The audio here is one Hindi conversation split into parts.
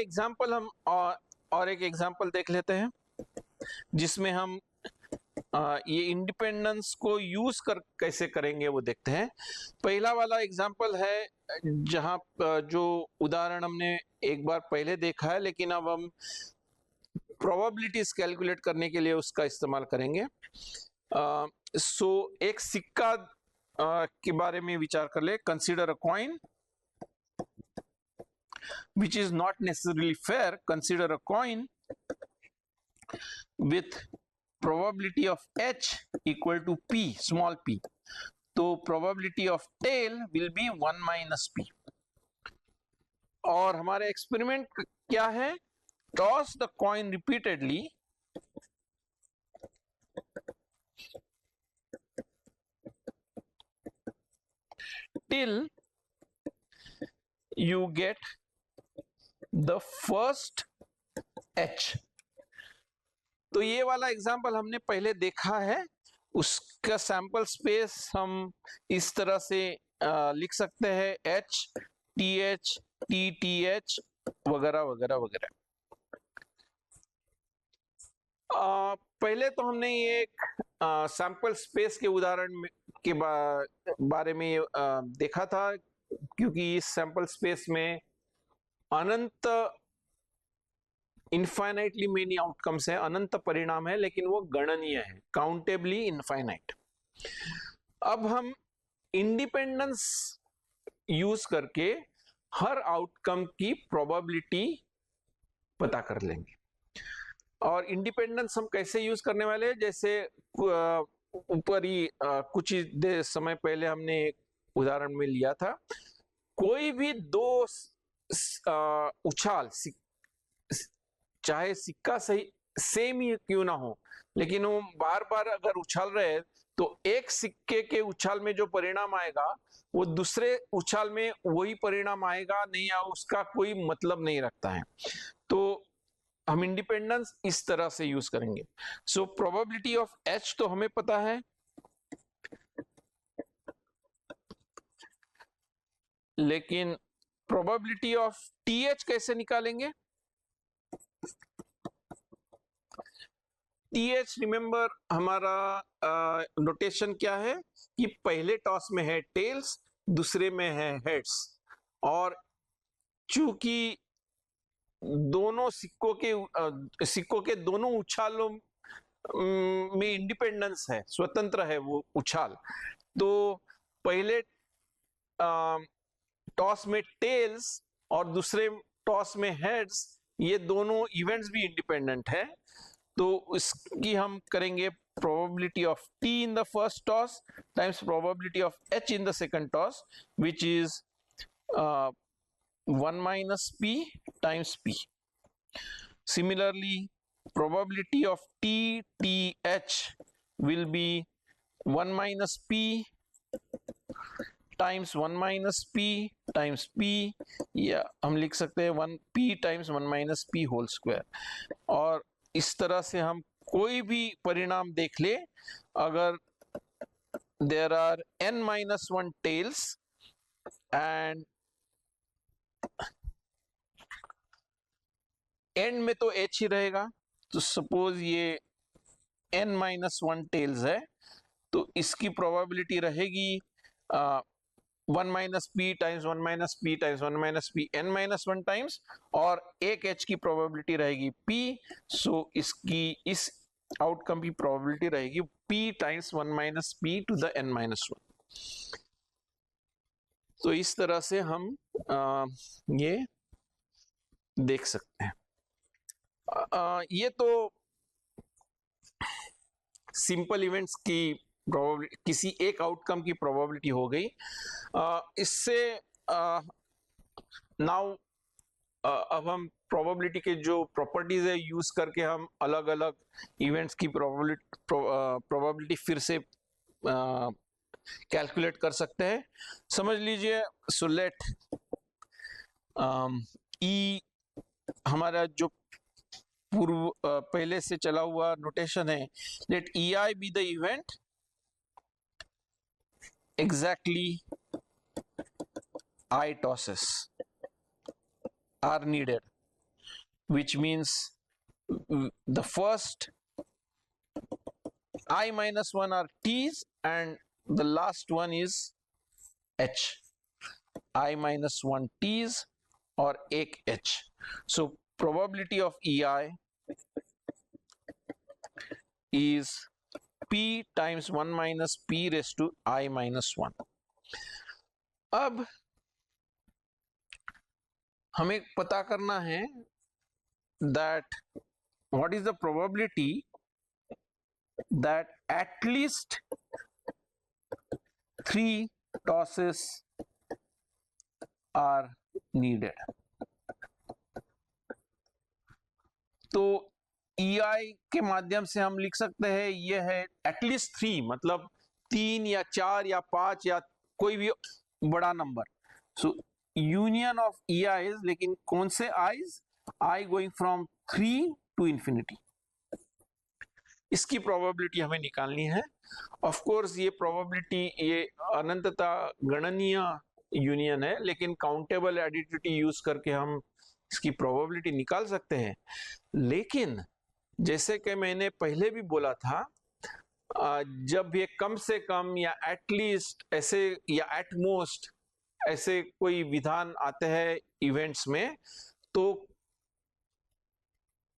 एग्जांपल हम और एक एग्जांपल देख लेते हैं जिसमें हम ये इंडिपेंडेंस को यूज कर कैसे करेंगे वो देखते हैं। पहला वाला एग्जांपल है जहां जो उदाहरण हमने एक बार पहले देखा है, लेकिन अब हम प्रोबेबिलिटीज कैलकुलेट करने के लिए उसका इस्तेमाल करेंगे। एक सिक्का के बारे में विचार कर ले। Consider a coin which is not necessarily fair. Consider a coin with probability of h equal to p, small p. तो probability of tail will be 1 minus p. और हमारे एक्सपेरिमेंट क्या है? Toss the coin repeatedly till you get the first h. तो ये वाला एग्जाम्पल हमने पहले देखा है। उसका सैंपल स्पेस हम इस तरह से लिख सकते हैं, h T H T T H वगैरह वगैरह वगैरह। पहले तो हमने ये एक सैंपल स्पेस के उदाहरण के बारे में देखा था, क्योंकि इस सैंपल स्पेस में अनंत इनफाइनाइटली मेनी आउटकम्स है, अनंत परिणाम है, लेकिन वो गणनीय है, काउंटेबली इनफाइनाइट। अब हम इंडिपेंडेंस यूज करके हर आउटकम की प्रोबेबिलिटी पता कर लेंगे। और इंडिपेंडेंस हम कैसे यूज करने वाले हैं? जैसे ऊपर ही कुछ ही समय पहले हमने एक उदाहरण में लिया था, कोई भी दो उछाल, चाहे सिक्का सही सेम ही क्यों ना हो, लेकिन वो बार बार अगर उछाल रहे हैं तो एक सिक्के के उछाल में जो परिणाम आएगा वो दूसरे उछाल में वही परिणाम आएगा नहीं, उसका कोई मतलब नहीं रखता है। तो हम इंडिपेंडेंस इस तरह से यूज करेंगे। सो प्रोबेबिलिटी ऑफ h तो हमें पता है, लेकिन प्रोबेबिलिटी ऑफ th कैसे निकालेंगे? th रिमेंबर हमारा नोटेशन क्या है कि पहले टॉस में है टेल्स, दूसरे में है हेड्स, और चूंकि दोनों सिक्कों के दोनों उछालों में इंडिपेंडेंस है, स्वतंत्र है वो उछाल, तो पहले टॉस में टेल्स और दूसरे टॉस में हेड्स, ये दोनों इवेंट्स भी इंडिपेंडेंट है। तो इसकी हम करेंगे probability of t in the first toss times probability of h in the second toss, which is 1 minus p times p. Similarly, probability of t th will be 1 minus p times 1 minus p times p, या हम लिख सकते हैं 1 p times 1 minus p whole square. और इस तरह से हम कोई भी परिणाम देख ले, अगर there are n minus 1 tails and and में तो h ही रहेगा, तो सपोज ये n minus 1 tails है, तो इसकी प्रोबेबिलिटी रहेगी 1 minus p times 1 minus p times 1 minus p n minus 1 times, और एक h की प्रोबेबिलिटी रहेगी p। सो इसकी इस आउटकम की प्रोबेबिलिटी रहेगी p times 1 minus p to the n minus 1। तो इस तरह से हम ये देख सकते हैं। ये तो सिंपल इवेंट्स की प्रोबेबिलिटी, किसी एक आउटकम की प्रोबेबिलिटी हो गई। इससे नाउ अब हम प्रोबेबिलिटी के जो प्रॉपर्टीज है यूज करके हम अलग अलग इवेंट्स की प्रोबेबिलिटी फिर से कैलकुलेट कर सकते हैं। समझ लीजिए, सो लेट ई हमारा जो पूर्व पहले से चला हुआ नोटेशन है, let E I be the event exactly I tosses are needed. which means the first I minus 1 are T's and the last one is H. I minus 1 T's और एक H. So probability of EI is P times 1 minus P raised to I minus 1. अब हमें पता करना है that what is the probability that at least 3 tosses are needed. तो EI के माध्यम से हम लिख सकते हैं ये है एटलीस्ट 3, मतलब 3 या 4 या 5 या कोई भी बड़ा number. So union of EIs, लेकिन कौन से I's? I going from 3 to infinity. इसकी प्रोबेबिलिटी हमें निकालनी है. ऑफ कोर्स ये प्रोबेबिलिटी ये अनंतता गणनीय यूनियन है, लेकिन काउंटेबल एडिटिविटी यूज करके हम इसकी प्रोबेबिलिटी निकाल सकते हैं. लेकिन जैसे कि मैंने पहले भी बोला था, जब ये कम से कम या एटलीस्ट ऐसे या एट मोस्ट ऐसे कोई विधान आते हैं इवेंट्स में, तो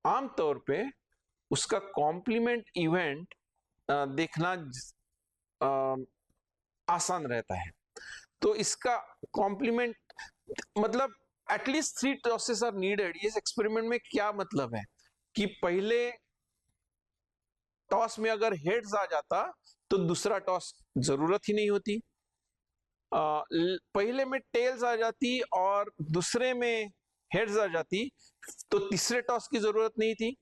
आमतौर पे उसका कॉम्प्लीमेंट इवेंट देखना आसान रहता है. तो इसका कॉम्प्लीमेंट मतलब एटलीस्ट 3 टॉसेस आर नीडेड. इस एक्सपेरिमेंट में क्या मतलब है कि पहले टॉस में अगर हेड्स आ जाता तो दूसरा टॉस जरूरत ही नहीं होती. पहले में टेल्स आ जाती और दूसरे में हेड्स आ जाती तो तीसरे टॉस की जरूरत नहीं थी.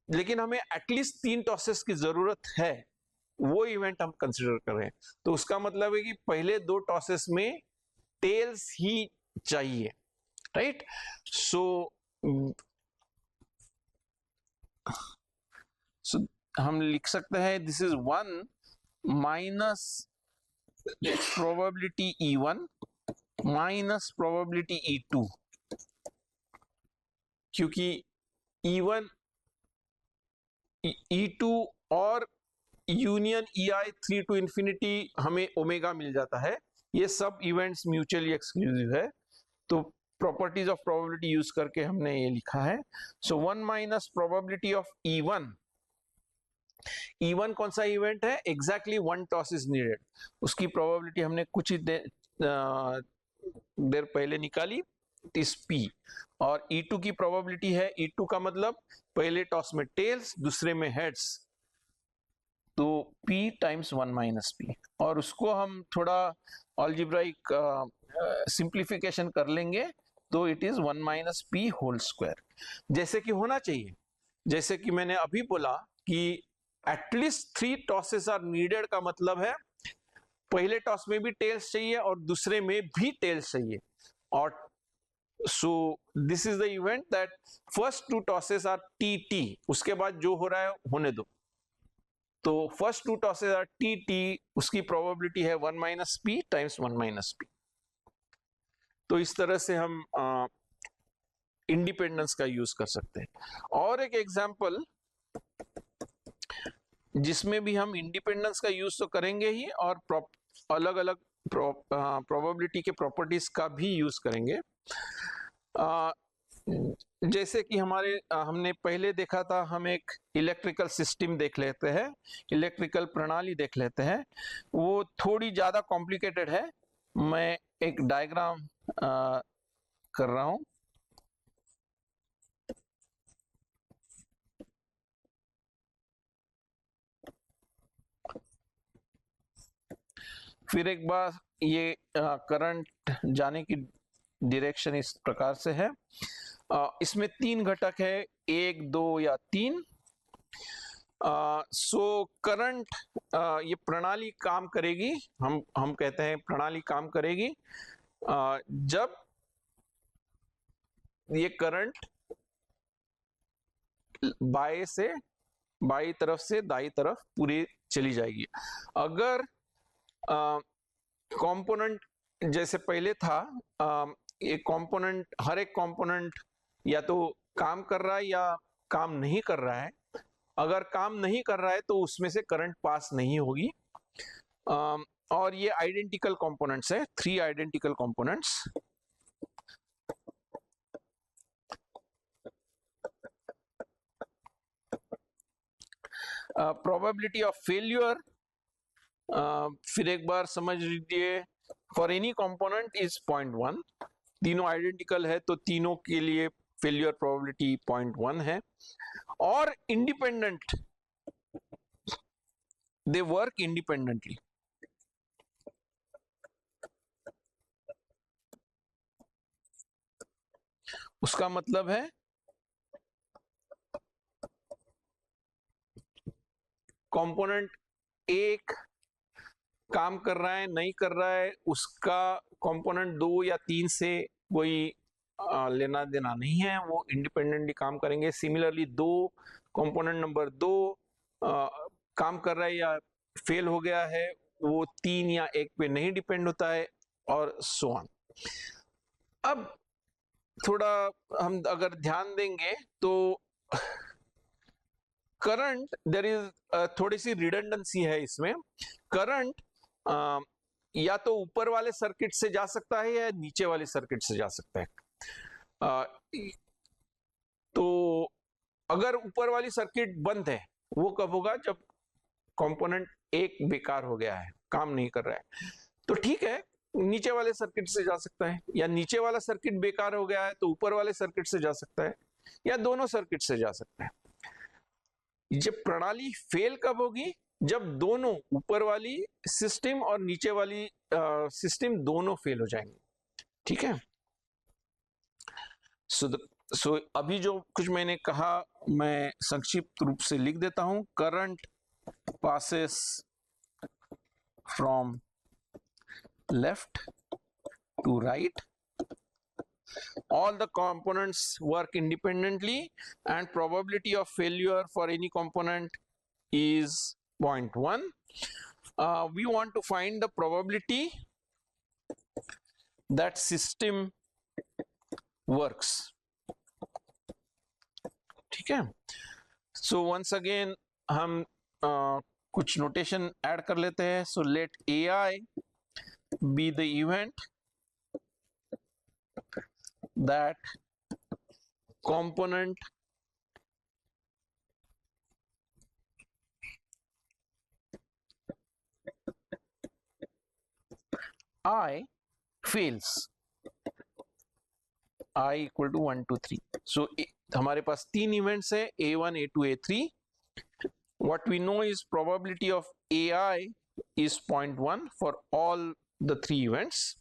लेकिन हमें एटलीस्ट 3 टॉसेस की जरूरत है, वो इवेंट हम कंसीडर कर रहे हैं. तो उसका मतलब है कि पहले 2 टॉसेस में टेल्स ही चाहिए, राइट? सो हम लिख सकते हैं this is 1 minus probability E1 minus probability E2, क्योंकि E1 E2 और यूनियन EI 3 टू इंफिनिटी हमें ओमेगा मिल जाता है. ये सब इवेंट्स म्यूचुअली एक्सक्लूसिव है. तो प्रॉपर्टीज ऑफ प्रोबेबिलिटी यूज करके हमने ये लिखा है. सो 1 minus probability of E1. E1 कौन सा इवेंट है? Exactly 1 toss is needed. उसकी प्रोबेबिलिटी हमने कुछ ही देर पहले निकाली, इस P. और E2 की प्रोबेबिलिटी है, E2 का मतलब पहले टॉस में टेल्स, दूसरे में हेड्स, तो P टाइम्स 1 माइनस P. और उसको हम थोड़ा अलजेब्राइक सिंप्लीफिकेशन कर लेंगे तो it is 1 minus P whole square, जैसे कि होना चाहिए. जैसे कि मैंने अभी बोला कि एटलीस्ट 3 टॉसेस आर नीडेड का मतलब है पहले टॉस में भी टेल्स चाहिए और दूसरे में भी टेल्स चाहिए. और so this is the event that first 2 tosses are TT. उसके बाद जो हो रहा है होने दो. तो फर्स्ट 2 टॉसेस आर TT, उसकी प्रोबेबिलिटी है 1 minus P times 1 minus P. तो इस तरह से हम इंडिपेंडेंस का यूज कर सकते हैं. और एक एग्जांपल जिसमें भी हम इंडिपेंडेंस का यूज तो करेंगे ही और अलग अलग प्रोबेबिलिटी के प्रॉपर्टीज का भी यूज करेंगे. जैसे कि हमने पहले देखा था, हम एक इलेक्ट्रिकल सिस्टम देख लेते हैं, इलेक्ट्रिकल प्रणाली देख लेते हैं. वो थोड़ी ज्यादा कॉम्प्लिकेटेड है. मैं एक डायग्राम कर रहा हूं. फिर एक बार ये करंट जाने की डायरेक्शन इस प्रकार से है. इसमें 3 घटक है, 1, 2 या 3. सो करंट, ये प्रणाली काम करेगी, हम कहते हैं प्रणाली काम करेगी जब ये करंट बाई तरफ से दाई तरफ पूरी चली जाएगी. अगर कंपोनेंट जैसे पहले था, एक कंपोनेंट, हर एक कंपोनेंट या तो काम कर रहा है या काम नहीं कर रहा है। अगर काम नहीं कर रहा है तो उसमें से करंट पास नहीं होगी। और ये आइडेंटिकल कंपोनेंट्स है, 3 identical components. Probability of failure, फिर एक बार समझ लीजिए, फॉर एनी कंपोनेंट इज 0.1। तीनों आइडेंटिकल है तो तीनों के लिए फेल्यूर प्रोबेबिलिटी 0.1 है। और इंडिपेंडेंट, दे वर्क इंडिपेंडेंटली। उसका मतलब है कंपोनेंट एक काम कर रहा है नहीं कर रहा है, उसका कंपोनेंट 2 या 3 से कोई लेना देना नहीं है, वो इंडिपेंडेंटली काम करेंगे। सिमिलरली दो कंपोनेंट नंबर 2 काम कर रहा है या फेल हो गया है, वो 3 या 1 पे नहीं डिपेंड होता है, और सो ऑन। अब थोड़ा हम अगर ध्यान देंगे तो करंट, देयर इज थोड़ी सी रिडंडेंसी है इसमें। करंट या तो ऊपर वाले सर्किट से जा सकता है या नीचे वाले सर्किट से जा सकता है। तो अगर ऊपर वाली सर्किट बंद है, वो कब होगा? जब कंपोनेंट एक बेकार हो गया है, काम नहीं कर रहा है, तो ठीक है, नीचे वाले सर्किट से जा सकता है। या नीचे वाला सर्किट बेकार हो गया है तो ऊपर वाले सर्किट से जा सकता है, या दोनों सर्किट से जा सकता है। जब प्रणाली फेल कब होगी? जब दोनों, ऊपर वाली सिस्टम और नीचे वाली सिस्टम दोनों फेल हो जाएंगे। ठीक है। सो अभी जो कुछ मैंने कहा मैं संक्षिप्त रूप से लिख देता हूं। Current passes from left to right, all the components work independently, and probability of failure for any component is 0.1. We want to find the probability that system works. ठीक है। So once again हम कुछ notation add कर लेते हैं। So let AI be the event that component I fails, I equal to 1 2 3। so हमारे पास 3 इवेंट्स है, A1 A2 A3। what we know is probability of AI is 0.1 for all the 3 events.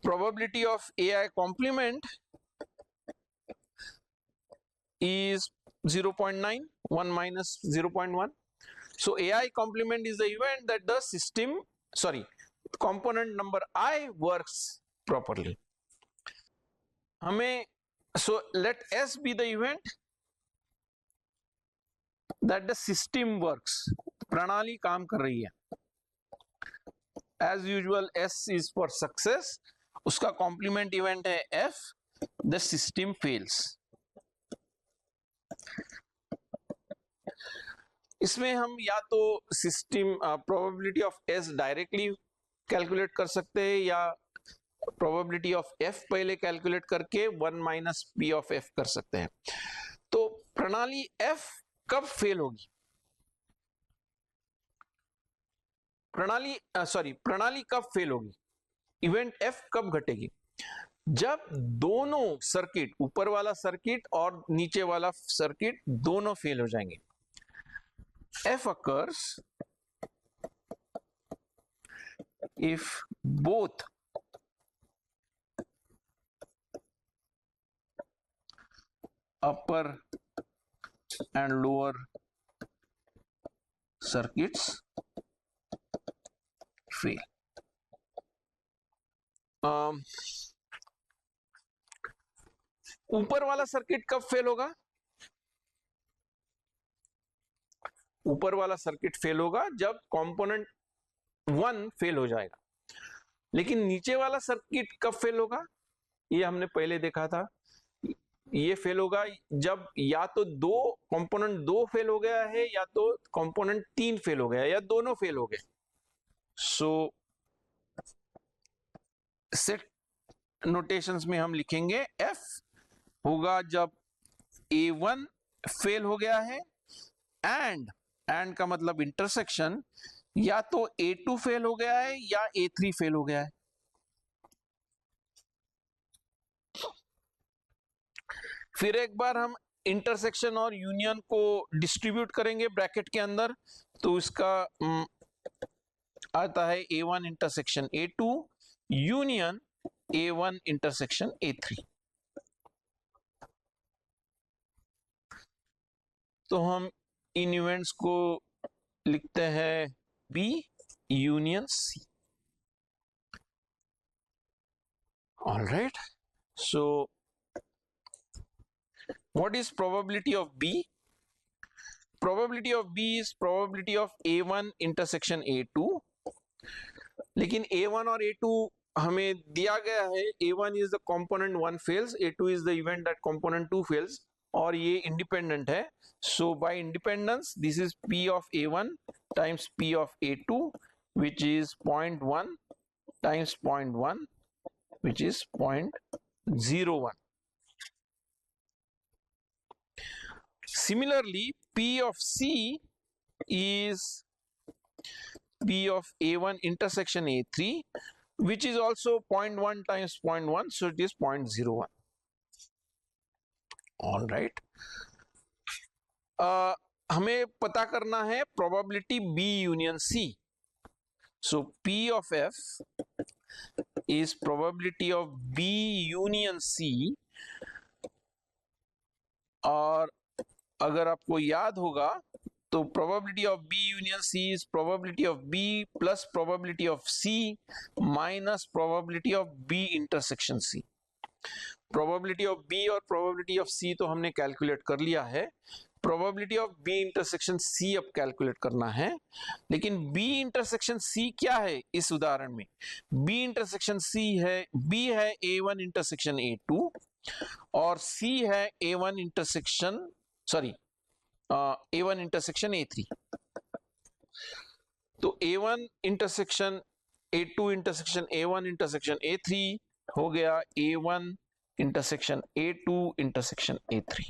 Probability of AI complement is 0.9, 1 minus 0.1. So AI complement is the event that the system, sorry, component number I works properly. हमें, so let S be the event that the system works, प्रणाली काम कर रही है। As usual S is for success, उसका कॉम्प्लीमेंट इवेंट है F, the system fails। इसमें हम या तो system probability of S directly calculate कर सकते हैं, या प्रोबेबिलिटी ऑफ F पहले कैलकुलेट करके 1 माइनस P ऑफ F कर सकते हैं। तो प्रणाली F कब फेल होगी? प्रणाली कब फेल होगी? इवेंट F कब घटेगी? जब दोनों सर्किट, ऊपर वाला सर्किट और नीचे वाला सर्किट दोनों फेल हो जाएंगे। F occurs if both upper and lower circuits fail। ऊपर वाला सर्किट कब फेल होगा? ऊपर वाला सर्किट फेल होगा जब कंपोनेंट 1 फेल हो जाएगा। लेकिन नीचे वाला सर्किट कब फेल होगा? ये हमने पहले देखा था। ये फेल होगा जब या तो दो कंपोनेंट दो फेल हो गया है, या तो कंपोनेंट तीन फेल हो गया, या दोनों फेल हो गए। सो सेट नोटेशंस में हम लिखेंगे F होगा जब A1 फेल हो गया है, एंड का मतलब इंटरसेक्शन, या तो A2 फेल हो गया है या A3 फेल हो गया है। फिर एक बार हम इंटरसेक्शन और यूनियन को डिस्ट्रीब्यूट करेंगे ब्रैकेट के अंदर, तो इसका आता है A1 intersection A2 union A1 intersection A3। तो हम इन इवेंट्स को लिखते हैं B union C। All right, so what is probability of B? Probability of B is probability of A1 intersection A2। लेकिन A1 और A2 हमें दिया गया है, A1 is the component 1 fails, A2 is the event that component 2 fails, और ये इंडिपेंडेंट है। So by independence this is P of A1 times P of A2, which is 0.1 times 0.1, which is 0.01. Similarly, P of C is P of A1 intersection A3, which is also 0.1 times 0.1, so it is 0.01. All right. हमें पता करना है probability B union C. So P of F is probability of B union C, और अगर आपको याद होगा तो probability of B union C is probability of B plus probability of C minus probability of B intersection C. probability of B और probability of C तो हमने कैलकुलेट कर लिया है, probability of B intersection C अब कैलकुलेट करना है। लेकिन B intersection C क्या है इस उदाहरण में? B intersection C है, B है A1 intersection A2 और C है A1 intersection A1 intersection A3। तो A1 intersection A2 intersection A1 intersection A3 हो गया A1 intersection A2 intersection A3।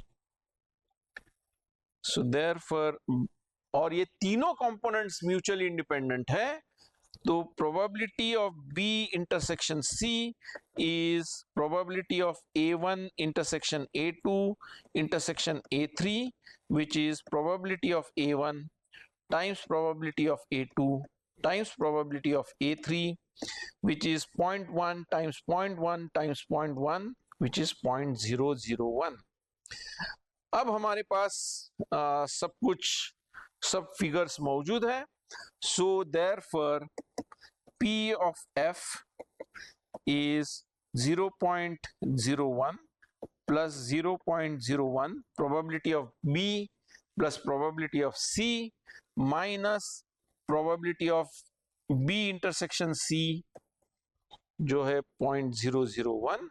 So therefore, और ये तीनों कंपोनेंट्स म्यूचुअली इंडिपेंडेंट है, तो probability of B intersection C is probability of A1 intersection A2 intersection A3, which is probability of A1 times probability of A2 times probability of A3, which is 0.1 times 0.1 times 0.1, which is 0.001. अब हमारे पास सब फिगर्स मौजूद है। So therefore P of F is 0.01 plus 0.01 probability of B plus probability of C minus probability of B intersection C जो है 0.001।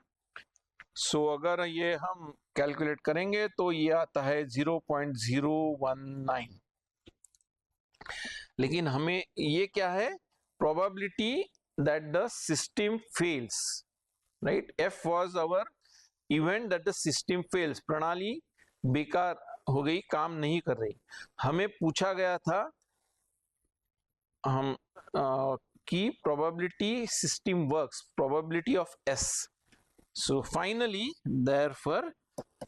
सो अगर ये हम कैलकुलेट करेंगे तो ये आता है 0.019। लेकिन हमें ये क्या है? probability that the system fails, right? F was our event that the system fails, प्रणाली बेकार हो गई, काम नहीं कर रही। हमें पूछा गया था हम कि probability system works, probability of S. So finally, therefore,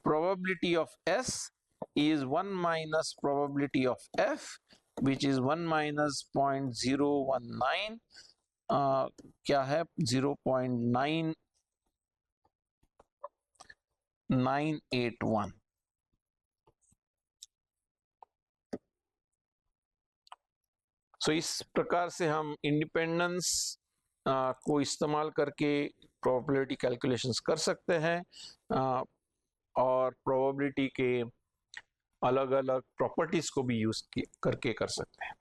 probability of S is 1 minus probability of F, which is 1 minus 0.019, क्या है 0.9981। सो इस प्रकार से हम इंडिपेंडेंस को इस्तेमाल करके प्रोबेबिलिटी कैलकुलेशंस कर सकते हैं, और प्रोबेबिलिटी के अलग अलग प्रॉपर्टीज को भी यूज करके कर सकते हैं।